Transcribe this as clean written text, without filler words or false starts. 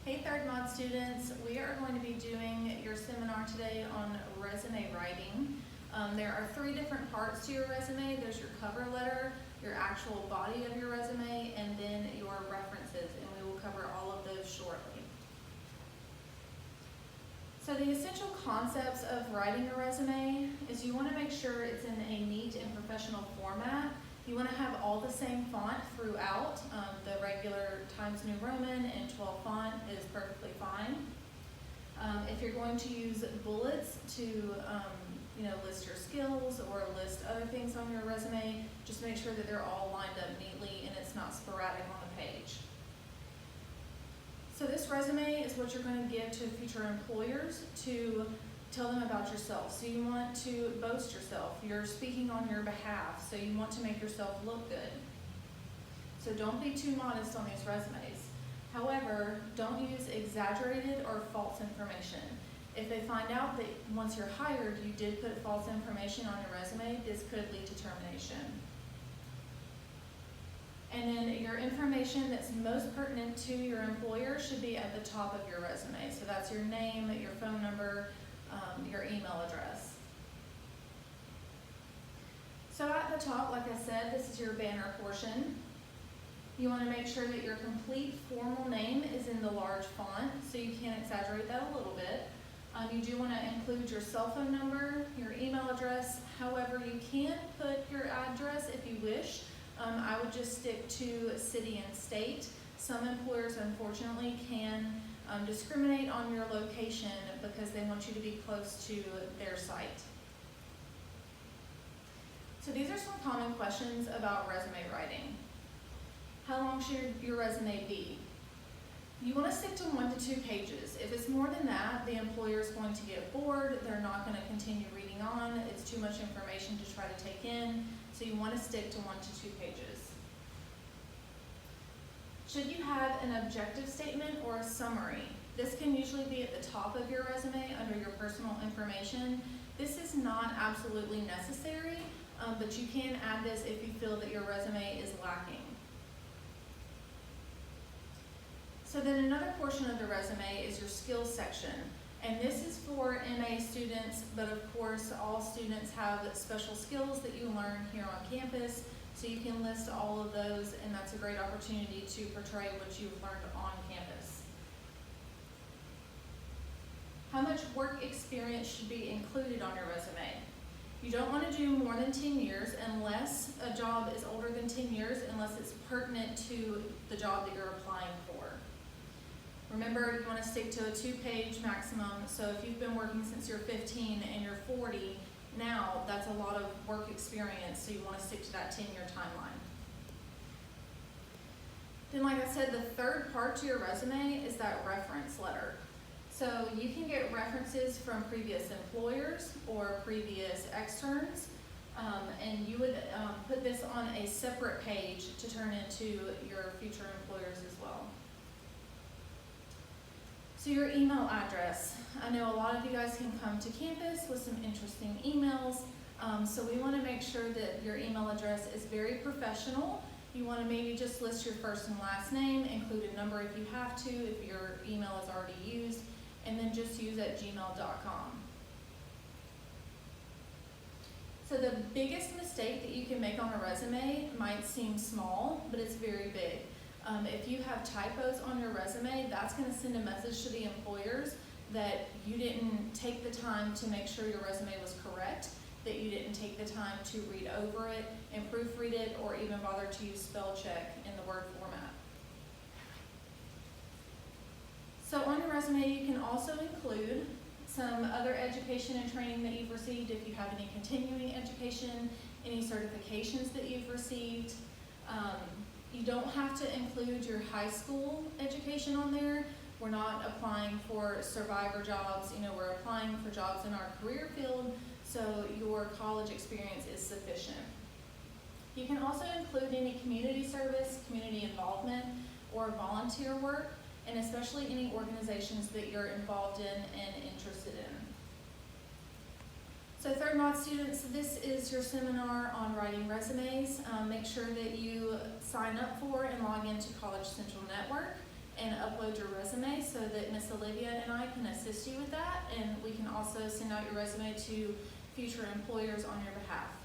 Hey third mod students, we are going to be doing your seminar today on resume writing. There are three different parts to your resume. There's your cover letter, your actual body of your resume, and then your references, and we will cover all of those shortly. So the essential concepts of writing a resume is you want to make sure it's in a neat and professional format. You want to have all the same font throughout. The regular Times New Roman and 12 font is perfectly fine. If you're going to use bullets to list your skills or list other things on your resume, just make sure that they're all lined up neatly and it's not sporadic on the page. So this resume is what you're going to give to future employers to tell them about yourself. So you want to boast yourself. You're speaking on your behalf, so you want to make yourself look good. So don't be too modest on these resumes. However, don't use exaggerated or false information. If they find out that once you're hired, you did put false information on your resume, this could lead to termination. And then your information that's most pertinent to your employer should be at the top of your resume. So that's your name, your phone number, your email address. So at the top, like I said, this is your banner portion. You want to make sure that your complete formal name is in the large font, so you can exaggerate that a little bit. You do want to include your cell phone number, your email address. However, you can put your address if you wish. I would just stick to city and state. Some employers, unfortunately, can discriminate on your location because they want you to be close to their site. So these are some common questions about resume writing. How long should your resume be? You want to stick to 1 to 2 pages. If it's more than that, the employer is going to get bored. They're not going to continue reading on. It's too much information to try to take in. So you want to stick to 1 to 2 pages. Should you have an objective statement or a summary? This can usually be at the top of your resume under your personal information. This is not absolutely necessary, but you can add this if you feel that your resume is lacking. So then another portion of the resume is your skills section. And this is for MA students, but of course all students have special skills that you learn here on campus. So you can list all of those, and that's a great opportunity to portray what you've learned on campus. How much work experience should be included on your resume? You don't want to do more than 10 years unless a job is older than 10 years, unless it's pertinent to the job that you're applying for. Remember, you want to stick to a 2-page maximum, so if you've been working since you're 15 and you're 40, now that's a lot of work experience, so you want to stick to that 10-year timeline. Then, like I said, the third part to your resume is that reference letter. So you can get references from previous employers or previous externs, and you would put this on a separate page to turn into your future employers as well. So your email address. I know a lot of you guys can come to campus with some interesting emails, so we want to make sure that your email address is very professional. You want to maybe just list your first and last name, include a number if you have to, if your email is already used, and then just use @gmail.com. So the biggest mistake that you can make on a resume might seem small, but it's very big. If you have typos on your resume, that's going to send a message to the employers that you didn't take the time to make sure your resume was correct, that you didn't take the time to read over it and proofread it, or even bother to use spell check in the Word format. So on your resume, you can also include some other education and training that you've received, if you have any continuing education, any certifications that you've received. You don't have to include your high school education on there. We're not applying for survivor jobs, we're applying for jobs in our career field, so your college experience is sufficient. You can also include any community service, community involvement, or volunteer work, and especially any organizations that you're involved in and interested in. So third mod students, this is your seminar on writing resumes. Make sure that you sign up for and log into College Central Network, and upload your resume so that Miss Olivia and I can assist you with that, and we can also send out your resume to future employers on your behalf.